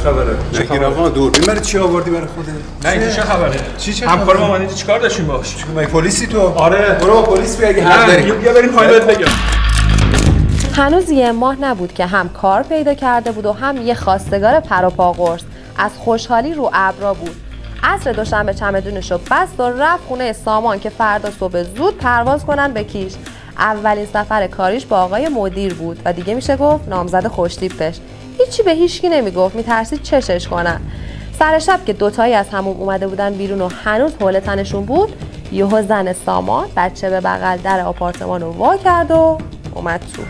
خبره؟ نگیر آقا دوربین برای چی آوردی برای خودت؟ نه این چه خبره؟ چه همکار ما اومدی چیکار داشتیم باش؟ مگه پلیسی تو؟ آره برو با پلیس بیا اگه حق داری. بیا بریم پایین بهت بگم. هنوز یه ماه نبود که هم کار پیدا کرده بود و هم یه خواستگار پر و پا قرص. از خوشحالی رو ابرا بود. عصر دوشنبه چمدونش رو بست و رفت خونه سامان که فردا صبح زود پرواز کنن به کیش. اولین سفر کاریش با آقای مدیر بود و دیگه میشه گفت نامزد خوشتیپش. هیچی به هیچکی نمیگفت، میترسید چشش کنن. سر شب که دوتایی از همون اومده بودن بیرون و هنوز حوله تنشون بود، یهو زن سامان بچه به بغل در آپارتمان رو وا کرد و اومد تو.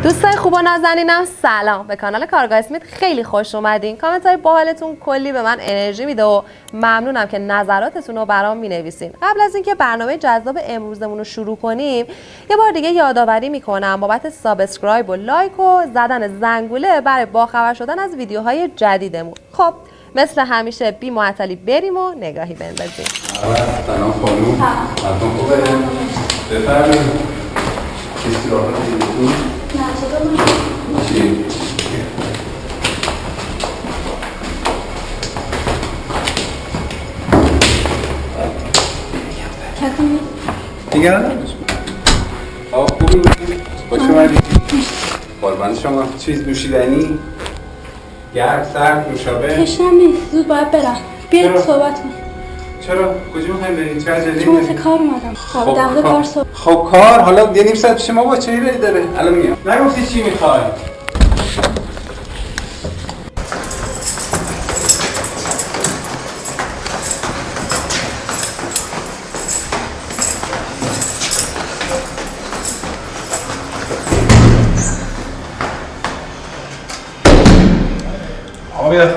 دوستای خوب و نازنینم سلام، به کانال کارگاه اسمیت خیلی خوش اومدین. کامنت های باحالتون کلی به من انرژی میده و ممنونم که نظراتتون رو برام مینویسین. قبل از اینکه برنامه جذاب امروزمون رو شروع کنیم یه بار دیگه یادآوری میکنم بابت سابسکرایب و لایک و زدن زنگوله برای باخبر شدن از ویدیوهای جدیدمون. خب مثل همیشه بی معطلی بریم و نگاهی بندازیم. سلام خانوم. مردم خوبه؟ بفرمایید. چیزی راحت دیدید؟ چی؟ دیگه نداشت. خوبی بودی؟ خوش اومدی؟ قربان شما چیز نوشیدنی؟ گرم سرد نوشابه؟ تشنم نیست، زود باید برم. بیاید صحبت کنیم. چرا؟ کجا میخوایم بریم؟ چه عجله‌ای چون واسه کار اومدم. در کار صبح. خب کار حالا یه نیم ساعت پیش ما با چه رایی داره؟ الان میام. نگفتی چی میخوای؟ آقا بیا.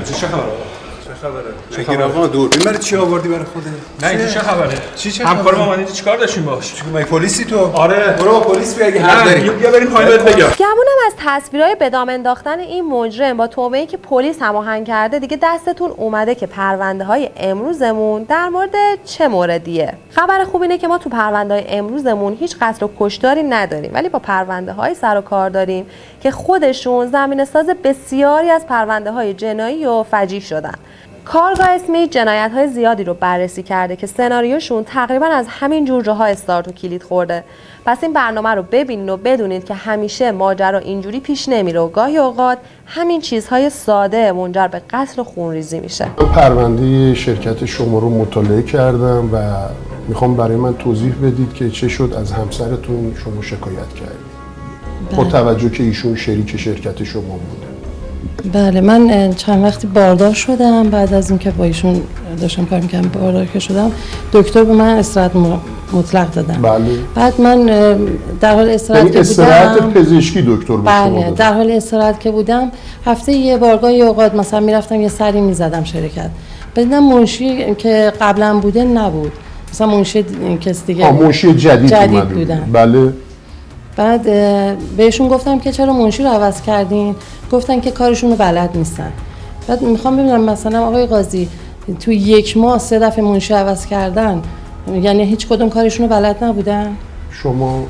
چه خبره؟ نگیر آقا دوربین برای چی آوردی برای خودت؟ نه این چه خبره؟ چه همکار ما اومدی چیکار داشتیم باش؟ مگه پلیسی تو؟ آره برو با پلیس بیا اگه حق داری. بیا بریم پایین بهت بگم. گمونم از تصویرهای به دام انداختن این مجرم با توبه‌ای که پلیس هماهنگ کرده دیگه دستتون اومده که پرونده های امروزمون در مورد چه موردیه. خبر خوب اینه که ما تو پرونده های امروزمون هیچ قتل و کشتاری نداریم، ولی با پرونده های سر و کار داریم که خودشون زمینه‌ساز بسیاری از پرونده های جنایی و فجیع شدن. کارگاه اسمیت جنایت‌های زیادی رو بررسی کرده که سناریوشون تقریبا از همین جور جاها استارت و کلید خورده. پس این برنامه رو ببینید و بدونید که همیشه ماجرا اینجوری پیش نمیره و گاهی اوقات همین چیزهای ساده منجر به قتل و خونریزی میشه. پرونده شرکت شما رو مطالعه کردم و میخوام برای من توضیح بدید که چه شد از همسرتون شما شکایت کردید. با توجه که ایشون شریک شرکت شما بوده. بله، من چند وقتی باردار شدم. بعد از اینکه با ایشون داشتم کار می‌کردم باردار که شدم، دکتر به من استراحت مطلق دادن. بله. بعد من در حال استراحت که بودم، استراحت پزشکی دکتر به شما بله، داد. در حال استراحت که بودم هفته یه بارگاه یه اوقات مثلا میرفتم یه سری میزدم شرکت. بدیدم منشی که قبلا بوده نبود، مثلا منشی کس دیگه منشی جدید بودن. بله. بعد بهشون گفتم که چرا منشی رو عوض کردین؟ گفتن که کارشون رو بلد نیستن. بعد میخوام ببینم مثلا آقای قاضی تو یک ماه 3 دفعه منشی عوض کردن، یعنی هیچ کدوم کارشون رو بلد نبودن؟ شما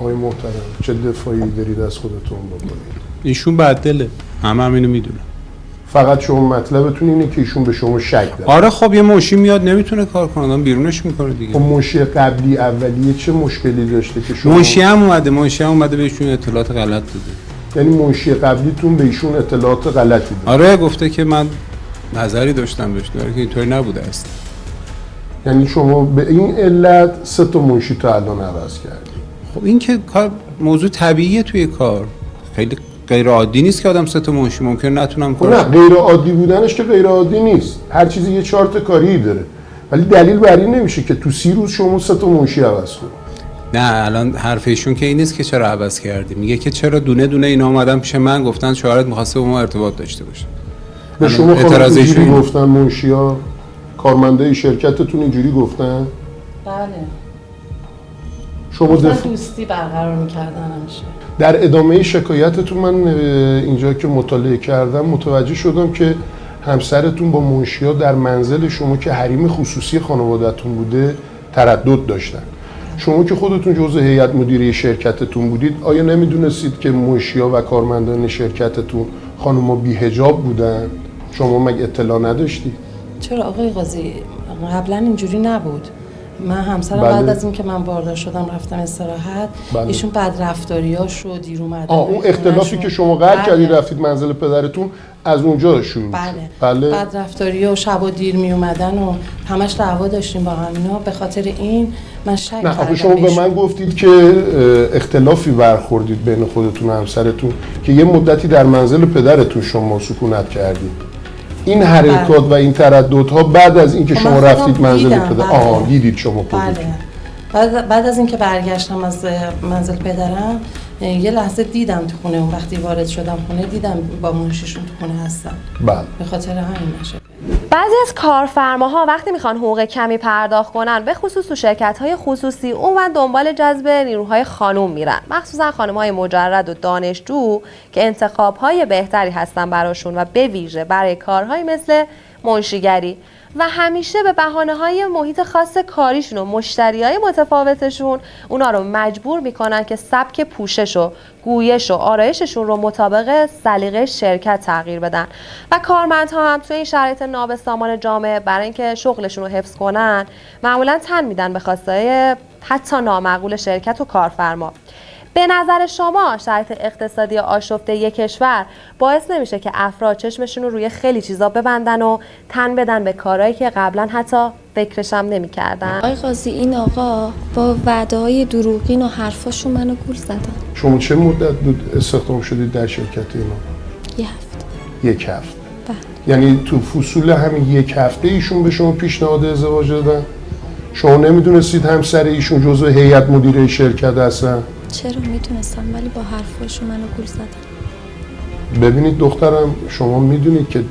آقای محترم چه دفاعی دارید از خودتون بکنید؟ ایشون بددله، همینو میدونم. فقط شما مطلبتون اینه که ایشون به شما شک داره. آره خب یه منشی میاد نمیتونه کار کنه، آدم بیرونش میکنه دیگه. خب منشی قبلی اولیه چه مشکلی داشته که شما منشی هم اومده بهشون اطلاعات غلط داده. یعنی منشی قبلیتون به ایشون اطلاعات غلطی داده؟ آره گفته که من نظری داشتم بهش، که اینطوری نبوده است. یعنی شما به این علت 3 تا منشی تا الان عوض کردید؟ خب این که کار موضوع طبیعیه توی کار، خیلی غیر عادی نیست که آدم 3 تا منشی ممکن نتونم کنم. نه غیر عادی بودنش که غیر عادی نیست، هر چیزی یه چارت کاری داره، ولی دلیل بر این نمیشه که تو 30 روز شما 3 تا منشی عوض کنید. نه الان حرف ایشون که این نیست که چرا عوض کردی، میگه که چرا دونه دونه اینا اومدن پیش من گفتن شوهرت می‌خواسته با ما ارتباط داشته باشه. به شما اعتراض اینجوری گفتن منشی‌ها؟ کارمندای شرکتتون اینجوری گفتن؟ بله. شما دوستی برقرار می‌کردن همیشه. در ادامه شکایتتون من اینجا که مطالعه کردم متوجه شدم که همسرتون با منشی‌ها در منزل شما که حریم خصوصی خانواده‌تون بوده تردد داشتن. شما که خودتون جزء هیئت مدیره شرکتتون بودید، آیا نمیدونستید که منشی‌ها و کارمندان شرکتتون خانم‌ها بی‌حجاب بودن؟ شما مگه اطلاع نداشتید؟ چرا آقای قاضی قبلا اینجوری نبود. من همسرم بعد از اینکه من باردار شدم رفتم استراحت، ایشون بدرفتاریاش رو دیر اومدن. اون اختلافی که شما قطع کردید رفتید منزل پدرتون از اونجا شروع شد. بله. بدرفتاری و شب و دیر می اومدن و همش دعوا داشتیم با همینا. به خاطر این من شک کردم. نه شما به من گفتید که اختلافی برخوردید بین خودتون و همسرتون که یه مدتی در منزل پدرتون شما سکونت کردید. این حرکات و این ترددها بعد از اینکه شما رفتید منزل پدر دیدید شما خودتون. بعد از اینکه برگشتم از منزل پدرم یه لحظه دیدم تو خونه، اون وقتی وارد شدم خونه دیدم با منشیشون تو خونه هستن. بله. به خاطر همین نشه. بعضی از کارفرماها وقتی میخوان حقوق کمی پرداخت کنن، به خصوص تو شرکت‌های خصوصی، اون دنبال جذب نیروهای خانم میرن، مخصوصا خانم‌های مجرد و دانشجو که انتخاب‌های بهتری هستن براشون و به ویژه برای کارهایی مثل منشیگری و همیشه به بهانه‌های محیط خاص کاریشون و مشتریای متفاوتشون اونا رو مجبور میکنن که سبک پوشش و گویش و آرایششون رو مطابق سلیقه شرکت تغییر بدن و کارمندها هم توی این شرایط نابسامان جامعه برای اینکه شغلشون رو حفظ کنن معمولا تن میدن به خواستهای حتی نامعقول شرکت و کارفرما. به نظر شما شرایط اقتصادی آشفته یک کشور باعث نمیشه که افراد چشمشون رو روی خیلی چیزا ببندن و تن بدن به کارهایی که قبلا حتی فکرش هم نمی‌کردن؟ آقای قاضی این آقا با وعده‌های دروغین و حرفاشون منو گول زدن. شما چه مدت بود استخدام شدید در شرکت اینا؟ یه هفته. یک هفته. بله. یعنی تو فصول همین یک هفته ایشون به شما پیشنهاد ازدواج دادن؟ شما نمیدونستید همسر ایشون جزء هیئت مدیره شرکت هستن؟ چرا میدونستم ولی با حرفاشون منو گول زدن. ببینید دخترم، شما میدونید که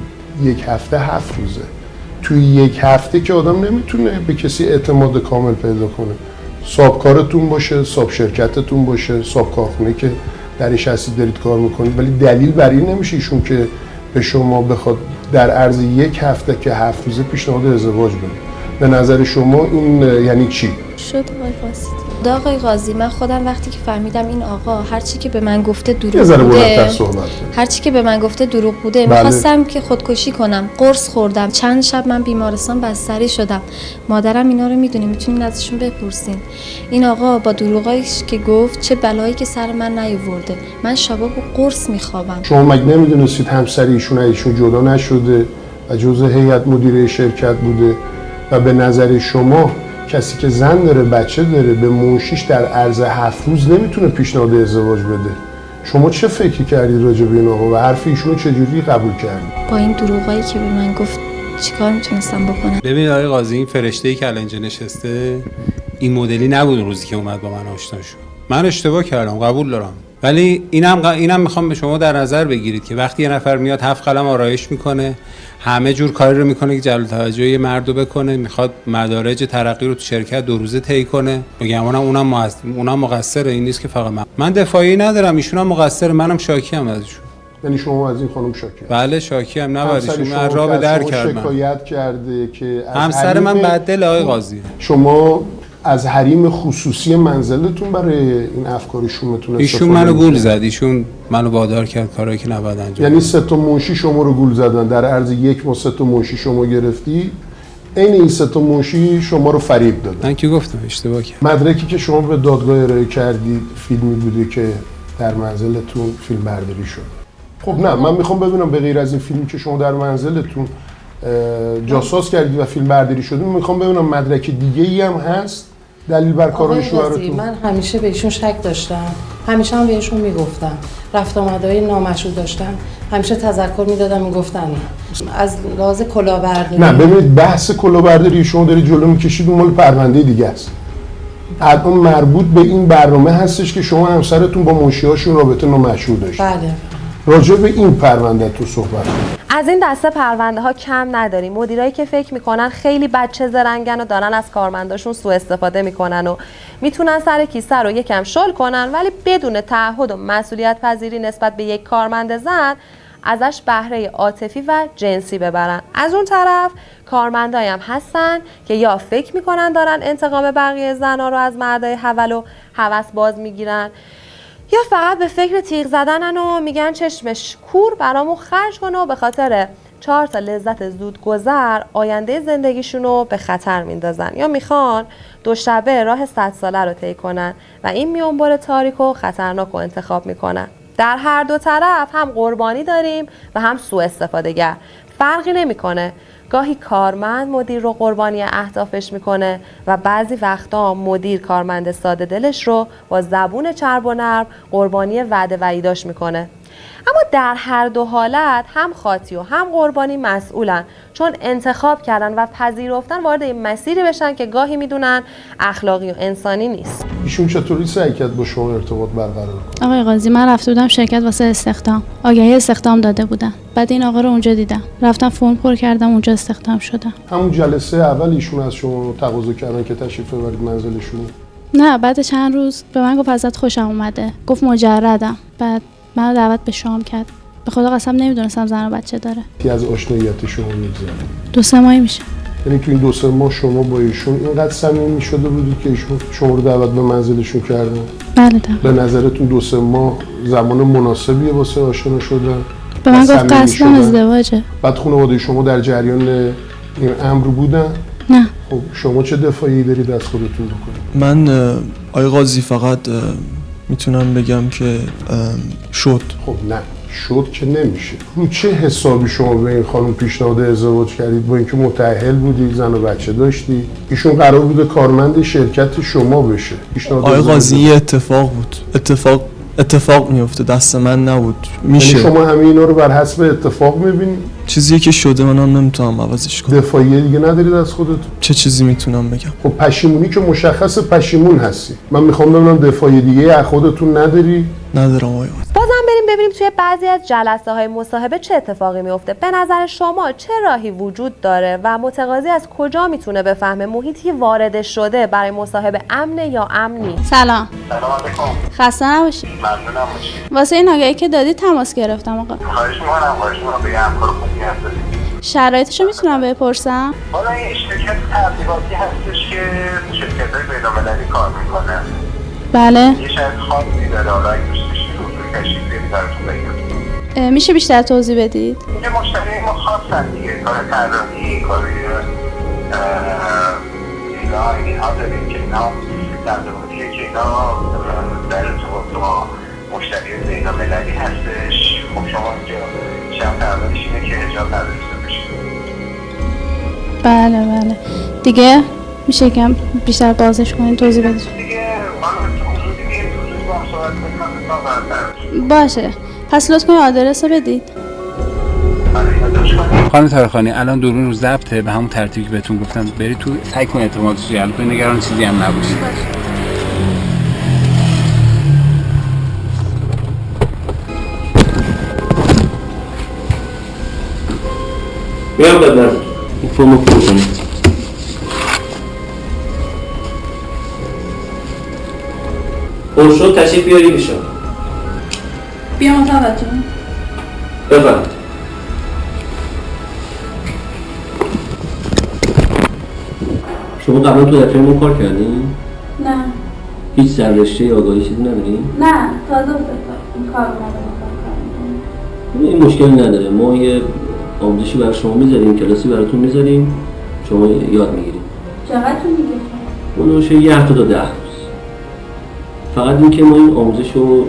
یک هفته 7 روزه. توی یک هفته که آدم نمیتونه به کسی اعتماد کامل پیدا کنه. صاحب کارتون باشه، صاحب شرکتتون باشه، صاحب کارخونه که درش هستید دارید کار میکنید، ولی دلیل بر این نمیشه ایشون که به شما بخواد در عرض یک هفته که 7 روزه پیشنهاد ازدواج بده. به نظر شما این یعنی چی؟ شد آقای قاضی. آقای قاضی من خودم وقتی که فهمیدم این آقا هرچی که به من گفته دروغ بوده، هرچی که به من گفته دروغ بوده، میخواستم که خودکشی کنم. قرص خوردم، چند شب من بیمارستان بستری شدم. مادرم اینا رو میدونه، میتونین ازشون بپرسین. این آقا با دروغایش که گفت چه بلایی که سر من نیاورده. من شبا با قرص میخوابم. شما مگه نمیدونستید همسر ایشون جدا نشده و جزء هیئت مدیره شرکت بوده و به نظر شما کسی که زن داره بچه داره به منشیش در عرض 7 روز نمیتونه پیشنهاد ازدواج بده؟ شما چه فکری کردید راجع به این آقا و حرف ایشونو چجوری قبول کردید؟ با این دروغایی که به من گفت چیکار میتونستم بکنم؟ ببین آقای قاضی، این فرشته‌ای که الان اینجا نشسته این مدلی نبود روزی که اومد با من آشنا شد. من اشتباه کردم، قبول دارم، ولی اینم میخوام به شما در نظر بگیرید که وقتی یه نفر میاد 7 قلم آرایش میکنه، همه جور کاری رو میکنه که جلب توجه یه مردو بکنه، میخواد مدارج ترقی رو تو شرکت 2 روزه طی کنه، بگم اونم مقصره. این نیست که فقط من دفاعی ندارم، ایشون هم مقصره، منم شاکی ام ازشون. یعنی شما از این خانم شاکی؟ بله شاکی ام، نباریشون من را به در کردم. شکایت کرده که همسر من بددل آقای قاضی. شما از حریم خصوصی منزلتون برای این افکار شومتون ایشون منو گول زد، ایشون منو وادار کرد کارایی که نباید انجام. یعنی 3 تا منشی شما رو گول زدن در عرض 1 ماه 3 تا منشی شما گرفتی، این 3 تا منشی شما رو فریب دادن. من که گفتم اشتباه کردم. مدرکی که شما به دادگاه ارائه کردید فیلمی بوده که در منزلتون فیلم برداری شد. خب نه، من میخوام ببینم به غیر از این فیلمی که شما در منزلتون جاساز کردید و فیلم برداری شده، میخوام ببینم مدرک دیگه‌ای هم هست دلیل بر کارهای شوهرتون؟ من همیشه بهشون شک داشتم، همیشه هم بهشون میگفتم، رفت آمدهای نامشروع داشتن، همیشه تذکر میدادم میگفتن از لحاظ کلاهبرداری. نه ببینید، بحث کلاهبرداری شما دارید جلو میکشید، اون مال پرونده دیگه است. الان مربوط به این برنامه هستش که شما همسرتون با منشی‌هاشون رابطه نامشروع داشت. بله. راجع به این پرونده تو صحبت کنید. از این دسته پرونده ها کم نداریم، مدیرایی که فکر میکنن خیلی بچه زرنگن و دارن از کارمنداشون سوء استفاده میکنن و میتونن سر کیسه رو یکم شل کنن، ولی بدون تعهد و مسئولیت پذیری نسبت به یک کارمند زن ازش بهره عاطفی و جنسی ببرن. از اون طرف کارمندایی هم هستن که یا فکر میکنن دارن انتقام بقیه زنا رو از مردای حول و هوس باز میگیرن، یا فقط به فکر تیغ زدنن و میگن چشمش کور برامون خرج کنه و به خاطر 4 تا لذت زود گذر آینده زندگیشونو به خطر میندازن، یا میخوان 2 شبه راه 100 ساله رو طی کنن و این میانبر تاریک و خطرناک رو انتخاب میکنن. در هر دو طرف هم قربانی داریم و هم سوء استفادهگر. فرقی نمیکنه. گاهی کارمند مدیر رو قربانی اهدافش میکنه و بعضی وقتا مدیر کارمند ساده دلش رو با زبون چرب و نرم قربانی وعده وعیداش میکنه. اما در هر دو حالت هم خاطی و هم قربانی مسئولن، چون انتخاب کردن و پذیرفتن وارد این مسیری بشن که گاهی میدونن اخلاقی و انسانی نیست. ایشون چطوری سعی کرد با شما ارتباط برقرار کنه؟ آقای قاضی، من رفته بودم شرکت واسه استخدام، آگهی استخدام داده بودن. بعد این آقا رو اونجا دیدم، رفتم فرم پر کردم، اونجا استخدام شدم. همون جلسه اول ایشون از شما تقاضا کردن که تشریف ببرید منزلشون؟ نه، بعد چند روز به من گفت ازت خوشم اومده، گفت مجردم. بعد منو دعوت به شام کرد. به خدا قسم نمیدونستم زن و بچه داره. کی از آشناییت شما میگذره؟ 2-3 ماهی میشه. یعنی تو این 2-3 ماه شما با ایشون اینقدر صمیمی شده بودید که ایشون شما رو دعوت به منزلشون کردن؟ بله طبعا. به نظرتون 2-3 ماه زمان مناسبیه واسه آشنا شدن؟ به من گفت قصدم ازدواجه. بعد خانواده شما در جریان این امر بودن؟ نه. خب شما چه دفاعی دارید از خودتون بکنید؟ من آقای قاضی فقط میتونم بگم که شد. خب نه، شد که نمیشه. رو چه حسابی شما به این خانم پیشنهاد ازدواج کردید؟ با اینکه متأهل بودی، زن و بچه داشتی، ایشون قرار بوده کارمند شرکت شما بشه. آقای قاضی یه اتفاق بود، اتفاق میفته، دست من نبود. میشه. یعنی شما همه اینا رو بر حسب اتفاق میبینید؟ چیزی که شده منم نمیتونم عوضش کنم. دفاعیه دیگه ندارید از خودتون؟ چه چیزی میتونم بگم؟ خب پشیمونی که مشخص پشیمون هستی. من میخوام ببینم دفاعیه دیگه از خودتون نداری؟ ندارم آقای قاضی. بازم بریم ببینیم توی بعضی از جلسه های مصاحبه چه اتفاقی میفته. به نظر شما چه راهی وجود داره و متقاضی از کجا میتونه بفهمه محیطی وارد شده برای مصاحبه امنه یا امنی؟ سلام علیکم. خسته نباشی. ممنونم باشی. واسه این آگهی که دادی تماس گرفتم آقا. خواهش می‌کنم به همکار خوبی هستید. شرایطشو میتونم بپرسم؟ حالا این شرکت تبلیغاتی هستش که شرکت‌های بین‌المللی کار میکنه. بله. یه شرط خاصی داره، حالا اگه دوست داشتید حضور تشریف بیارید براتون بگم. میشه بیشتر توضیح بدید؟ اینجا مشتری ما خاصن دیگه، کار طراحی، کار اینها داریم که اینا در ضمانیه که اینا در ارتباط با مشتری بین‌المللی هستش. خب شما اینجا شرط اولش اینه که حجاب نداشته باشید. بله. دیگه میشه کم بیشتر بازش کنید، توضیح بدید؟ باشه. پس لطف کنید آدرس رو بدید. خانم طارقانی الان دورون رو ضبطه، به همون ترتیبی که بهتون گفتم برید تو، سعی کن اعتمادش رو جلب کنید، نگران چیزی هم نباشید. میام داد نظر این فرمو پر کنید. پر شد تشریف بیاری بشم. بیام اتاقتون. بفرمایید. شما قبلا تو دفترمون کار کردین؟ نه. هیچ سررشته آگاهی چیزی ندارین؟ نه، تازه این کار این مشکلی نداره. ما یه آموزشی برای شما میذاریم، کلاسی براتون میذاریم، شما یاد میگیریم. چقدر طول می‌کشه؟ اون میشه 1 هفته تا 10 روز. فقط این که ما این آموزش رو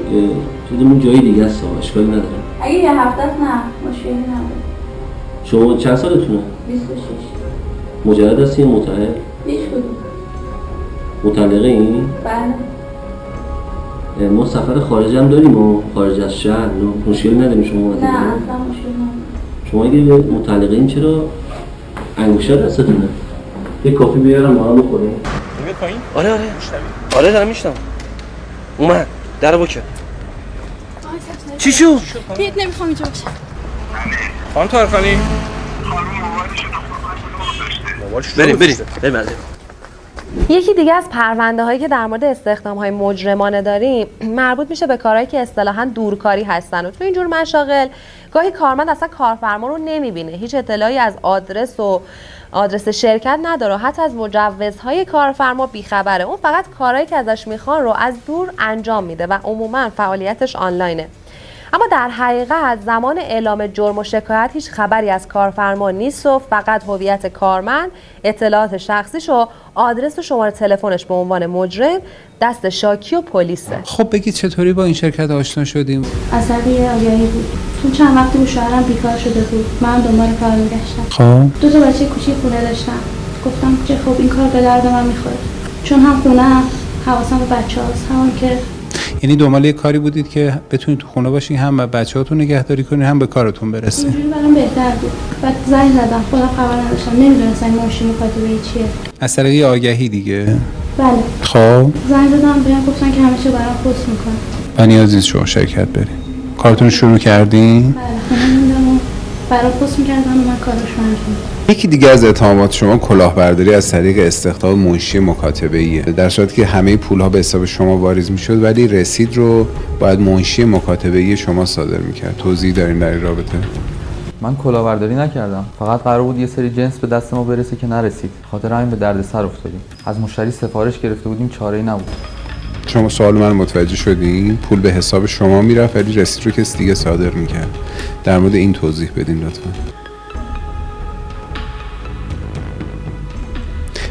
چیزمون جایی دیگه است، اشکالی نداره. اگه 1 هفته است نه، مشکلی نداره. شما چند سالتونه؟ 26. مجرد هستی یا متأهل؟ هیچ کدوم. مطلقه این؟ بله. ما سفر خارج هم داریم و خارج از شهر مشکلی نداریم شما؟ نه اصلا مشکل نداره. شما اگه مطلقه این چرا انگشتر دستتونه؟ یه کافی بیارم ما هم بخوریم. میاد پایین؟ آره دارم میشتم. اومد در بکن. چی شو؟ بیت نمیخوام اینجا باشم. خانم طارقانی بریم یکی دیگه از پرونده هایی که در مورد استخدام های مجرمانه داریم مربوط میشه به کارهایی که اصطلاحاً دورکاری هستن و تو اینجور مشاغل گاهی کارمند اصلا کارفرما رو نمیبینه، هیچ اطلاعی از آدرس شرکت نداره، حتی از مجوزهای کارفرما بیخبره. اون فقط کارهایی که ازش میخوان رو از دور انجام میده و عموما فعالیتش آنلاینه. اما در حقیقت زمان اعلام جرم و شکایت هیچ خبری از کارفرما نیست و فقط هویت کارمند، اطلاعات شخصیش و آدرس و شماره تلفنش به عنوان مجرم دست شاکی و پلیسه. خب بگید چطوری با این شرکت آشنا شدیم؟ از طریق آگهی بود. چون چند وقتی بود شوهرم بیکار شده بود، من دنبال کار میگشتم. خب 2 تا بچه کوچیک خونه داشتم. گفتم که خب این کار به درد من میخوره، چون هم خونه حواسم به بچه‌هاست، هم که یعنی دنبال یه کاری بودید که بتونید تو خونه باشین، هم بچه‌هاتون نگهداری کنین، هم به کارتون برسید. اینجوری برام بهتر بود. بعد زنگ زدم، خودم خبر نداشتم، نمیدونستم ماشین مکاتبه چیه. از طریق آگهی دیگه؟ بله. خب زنگ زدم بهم گفتن که همه چی برام پست میکنن. و نیازی نیست شما شرکت برید. کارتون شروع کردین؟ بله، خونه موندم و برام پست میکردن و من کارش رو انجام دادم. یکی دیگه از اتهامات شما کلاهبرداری از طریق استخدام منشی مکاتبه‌ایه، در صورتی که همه پول‌ها به حساب شما واریز میشد ولی رسید رو باید منشی مکاتبه‌ای شما صادر میکرد. توضیح دارین در این رابطه؟ من کلاهبرداری نکردم، فقط قرار بود یه سری جنس به دست ما برسه که نرسید، خاطر همین به دردسر افتادیم. از مشتری سفارش گرفته بودیم، چاره‌ای نبود. شما سوال من متوجه شدین؟ پول به حساب شما میرفت ولی رسید رو کسی دیگه صادر میکرد. در مورد این توضیح بدین لطفا.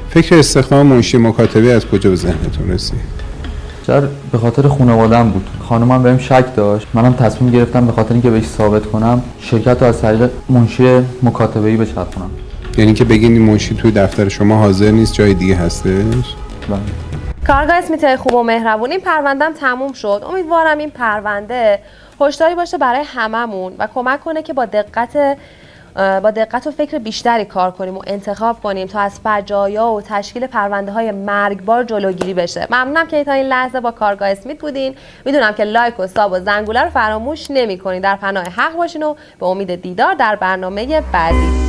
فکر استخدام منشی مکاتبه از کجا به ذهنتون رسید؟ به خاطر خانواده‌ام بود. خانومم بهم شک داشت. منم تصمیم گرفتم به خاطر اینکه بهش ثابت کنم شرکت رو از طریق منشی مکاتبه‌ای بچرخونم. یعنی که بگین این منشی توی دفتر شما حاضر نیست، جای دیگه هستش؟ بله. کارگاه اسمیت خوب و مهربون، این پروندم تموم شد. امیدوارم این پرونده هشداری باشه برای هممون و کمک کنه که با دقت و فکر بیشتری کار کنیم و انتخاب کنیم تا از فجایع و تشکیل پرونده های مرگبار جلوگیری بشه. ممنونم که تا این لحظه با کارگاه اسمیت بودین. میدونم که لایک و ساب و زنگوله رو فراموش نمی‌کنین. در پناه حق باشین و به امید دیدار در برنامه بعدی.